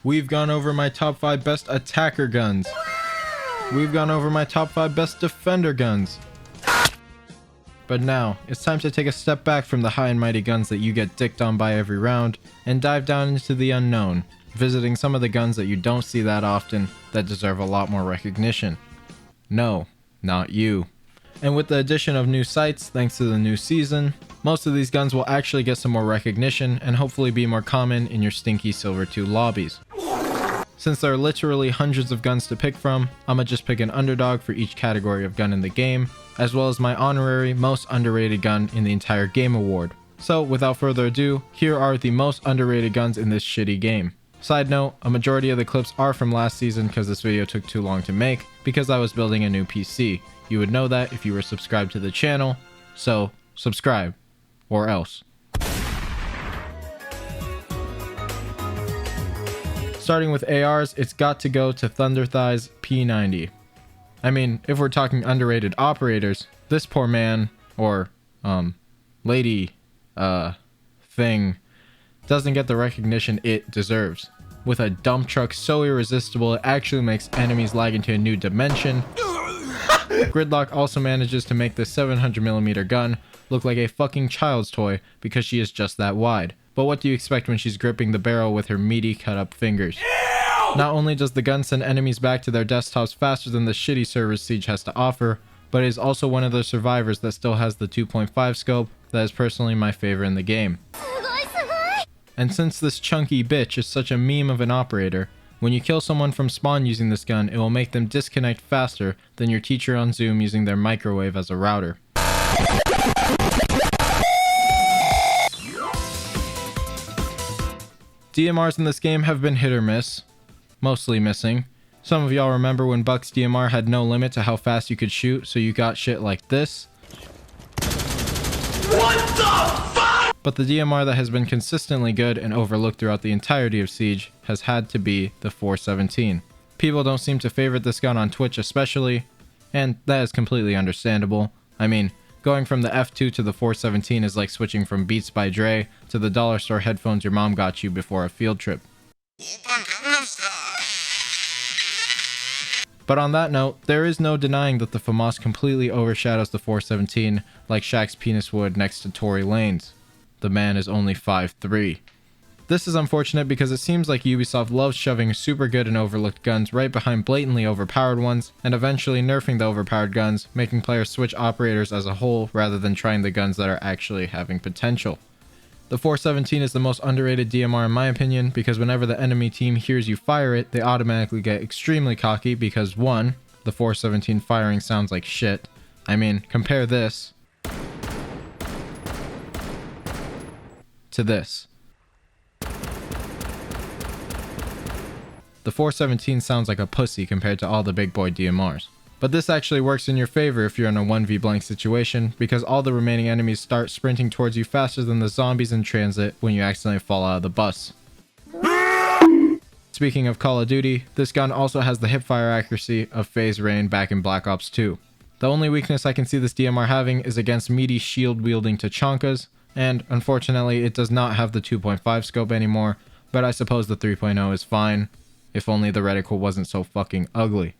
We've gone over my top 5 best attacker guns. We've gone over my top 5 best defender guns. But now, it's time to take a step back from the high and mighty guns that you get dicked on by every round, and dive down into the unknown, visiting some of the guns that you don't see that often, that deserve a lot more recognition. No, not you. And with the addition of new sites, thanks to the new season, most of these guns will actually get some more recognition, and hopefully be more common in your stinky Silver 2 lobbies. Since there are literally hundreds of guns to pick from, I'ma just pick an underdog for each category of gun in the game, as well as my honorary most underrated gun in the entire game award. So without further ado, here are the most underrated guns in this shitty game. Side note, a majority of the clips are from last season because this video took too long to make because I was building a new PC. You would know that if you were subscribed to the channel, so subscribe, or else. Starting with ARs, it's got to go to Thunder Thigh's P90. I mean, if we're talking underrated operators, this poor man, or, lady, thing, doesn't get the recognition it deserves. With a dump truck so irresistible it actually makes enemies lag into a new dimension. Gridlock also manages to make this 700mm gun look like a fucking child's toy because she is just that wide. But what do you expect when she's gripping the barrel with her meaty cut up fingers? Ew! Not only does the gun send enemies back to their desktops faster than the shitty servers Siege has to offer, but it is also one of the survivors that still has the 2.5 scope that is personally my favorite in the game. And since this chunky bitch is such a meme of an operator, when you kill someone from spawn using this gun, it will make them disconnect faster than your teacher on Zoom using their microwave as a router. DMRs in this game have been hit or miss, mostly missing. Some of y'all remember when Buck's DMR had no limit to how fast you could shoot, so you got shit like this. What the fuck? But the DMR that has been consistently good and overlooked throughout the entirety of Siege has had to be the 417. People don't seem to favorite this gun on Twitch especially, and that is completely understandable. I mean, going from the F2 to the 417 is like switching from Beats by Dre to the dollar store headphones your mom got you before a field trip. But on that note, there is no denying that the FAMAS completely overshadows the 417 like Shaq's penis would next to Tory Lanez. The man is only 5'3". This is unfortunate because it seems like Ubisoft loves shoving super good and overlooked guns right behind blatantly overpowered ones, and eventually nerfing the overpowered guns, making players switch operators as a whole rather than trying the guns that are actually having potential. The 417 is the most underrated DMR in my opinion because whenever the enemy team hears you fire it, they automatically get extremely cocky because 1. The 417 firing sounds like shit. I mean, compare this to this. The 417 sounds like a pussy compared to all the big boy DMRs. But this actually works in your favor if you're in a 1v blank situation, because all the remaining enemies start sprinting towards you faster than the zombies in transit when you accidentally fall out of the bus. Speaking of Call of Duty, this gun also has the hipfire accuracy of Phase Rain back in Black Ops 2. The only weakness I can see this DMR having is against meaty shield wielding Tachankas, and unfortunately it does not have the 2.5 scope anymore, but I suppose the 3.0 is fine. If only the reticle wasn't so fucking ugly.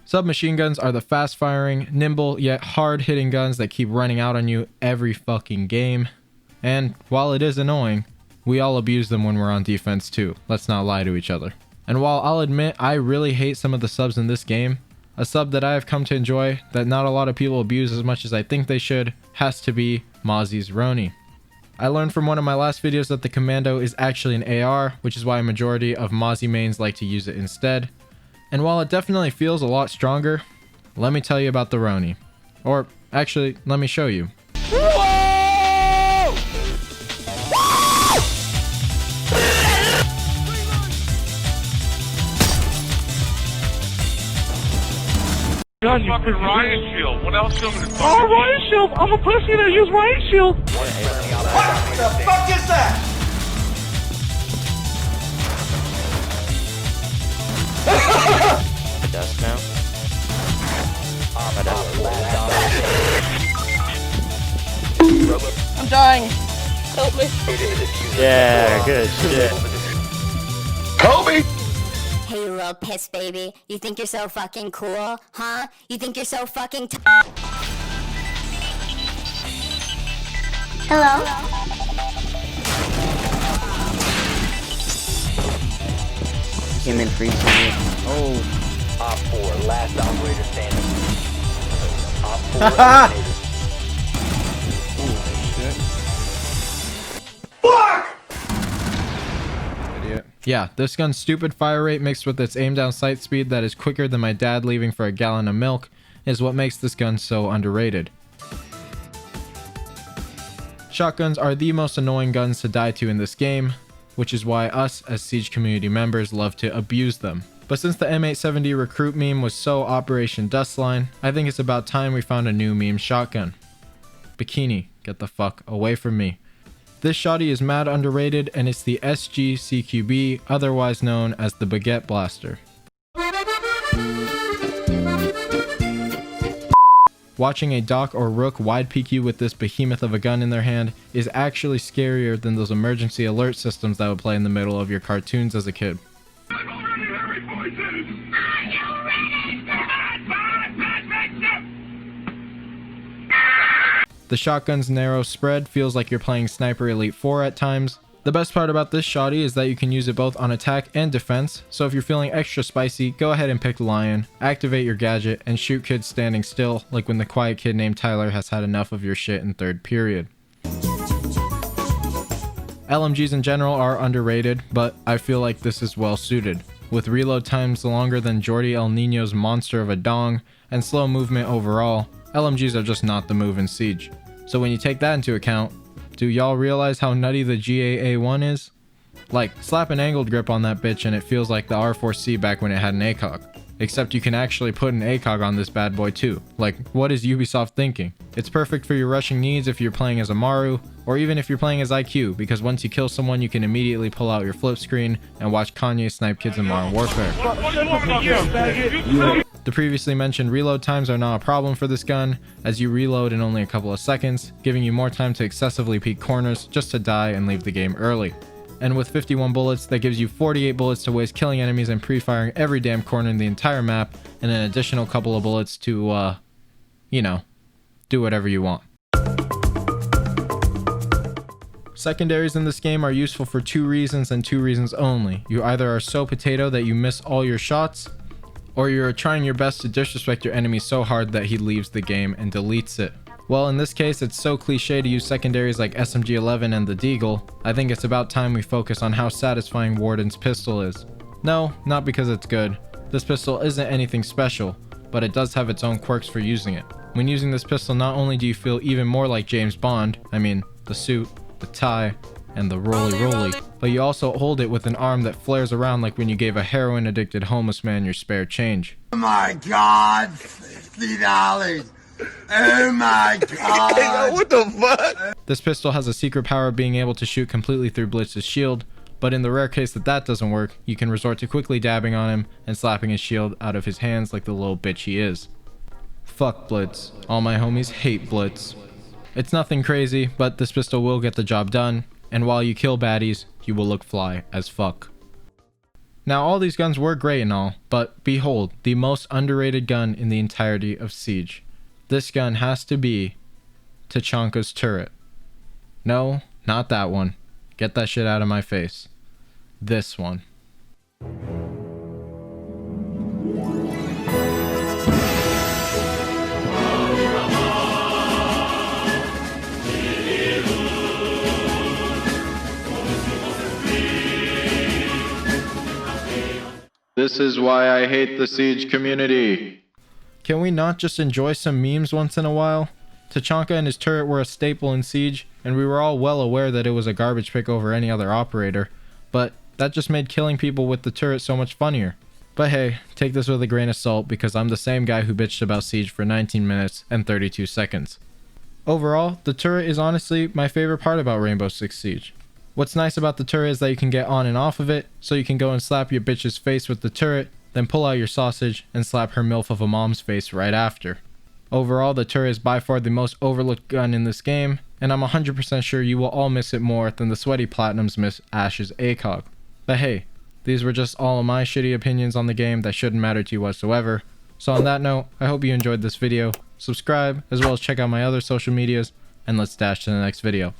Submachine guns are the fast-firing, nimble, yet hard-hitting guns that keep running out on you every fucking game. And while it is annoying, we all abuse them when we're on defense too. Let's not lie to each other. And while I'll admit I really hate some of the subs in this game, a sub that I have come to enjoy that not a lot of people abuse as much as I think they should has to be Mozzie's Roni. I learned from one of my last videos that the Commando is actually an AR, which is why a majority of Mozzie mains like to use it instead. And while it definitely feels a lot stronger, let me tell you about the Roni. Or actually, let me show you. Whoa! God, you fucking riot shield. What else you want me to fucking Oh, riot shield! I'm a pussy that use riot shield! What the fuck is that? The dust now. I'm dying. Help me. Yeah, good shit. Kobe! Hey, you little piss baby. You think you're so fucking cool, huh? You think you're so fucking Hello? Came in free. Oh. Op 4, last operator standing. Op 4 eliminated. Idiot. Yeah, this gun's stupid fire rate mixed with its aim down sight speed that is quicker than my dad leaving for a gallon of milk is what makes this gun so underrated. Shotguns are the most annoying guns to die to in this game, which is why us as Siege community members love to abuse them. But since the M870 recruit meme was so Operation Dustline, I think it's about time we found a new meme shotgun. Bikini, get the fuck away from me. This shotty is mad underrated and it's the SG-CQB, otherwise known as the Baguette Blaster. Watching a Doc or Rook wide PQ with this behemoth of a gun in their hand is actually scarier than those emergency alert systems that would play in the middle of your cartoons as a kid. The shotgun's narrow spread feels like you're playing Sniper Elite 4 at times. The best part about this shotty is that you can use it both on attack and defense, so if you're feeling extra spicy, go ahead and pick Lion, activate your gadget, and shoot kids standing still, like when the quiet kid named Tyler has had enough of your shit in third period. LMGs in general are underrated, but I feel like this is well suited. With reload times longer than Jordi El Nino's monster of a dong, and slow movement overall, LMGs are just not the move in Siege. So when you take that into account, do y'all realize how nutty the GAA1 is? Like, slap an angled grip on that bitch and it feels like the R4C back when it had an ACOG. Except you can actually put an ACOG on this bad boy too. Like, what is Ubisoft thinking? It's perfect for your rushing needs if you're playing as Amaru, or even if you're playing as IQ, because once you kill someone you can immediately pull out your flip screen and watch Kanye snipe kids in Modern Warfare. The previously mentioned reload times are not a problem for this gun, as you reload in only a couple of seconds, giving you more time to excessively peek corners just to die and leave the game early. And with 51 bullets, that gives you 48 bullets to waste killing enemies and pre-firing every damn corner in the entire map, and an additional couple of bullets to, you know, do whatever you want. Secondaries in this game are useful for two reasons and two reasons only. You either are so potato that you miss all your shots, or you're trying your best to disrespect your enemy so hard that he leaves the game and deletes it. Well, in this case, it's so cliche to use secondaries like SMG-11 and the Deagle, I think it's about time we focus on how satisfying Warden's pistol is. No, not because it's good. This pistol isn't anything special, but it does have its own quirks for using it. When using this pistol, not only do you feel even more like James Bond, I mean, the suit, the tie, and the roly-roly, but you also hold it with an arm that flares around like when you gave a heroin-addicted homeless man your spare change. Oh my god, $50. Oh my god. What the fuck? This pistol has a secret power of being able to shoot completely through Blitz's shield, but in the rare case that doesn't work, you can resort to quickly dabbing on him and slapping his shield out of his hands like the little bitch he is. Fuck Blitz. All my homies hate Blitz. It's nothing crazy, but this pistol will get the job done, and while you kill baddies, you will look fly as fuck. Now all these guns were great and all, but behold, the most underrated gun in the entirety of Siege. This gun has to be Tachanka's turret. No, not that one. Get that shit out of my face. This one. This is why I hate the Siege community. Can we not just enjoy some memes once in a while? Tachanka and his turret were a staple in Siege, and we were all well aware that it was a garbage pick over any other operator, but that just made killing people with the turret so much funnier. But hey, take this with a grain of salt because I'm the same guy who bitched about Siege for 19 minutes and 32 seconds. Overall, the turret is honestly my favorite part about Rainbow Six Siege. What's nice about the turret is that you can get on and off of it, so you can go and slap your bitch's face with the turret, then pull out your sausage and slap her milf of a mom's face right after. Overall, the turret is by far the most overlooked gun in this game, and I'm 100% sure you will all miss it more than the sweaty platinums miss Ash's ACOG. But hey, these were just all of my shitty opinions on the game that shouldn't matter to you whatsoever. So on that note, I hope you enjoyed this video. Subscribe, as well as check out my other social medias, and let's dash to the next video.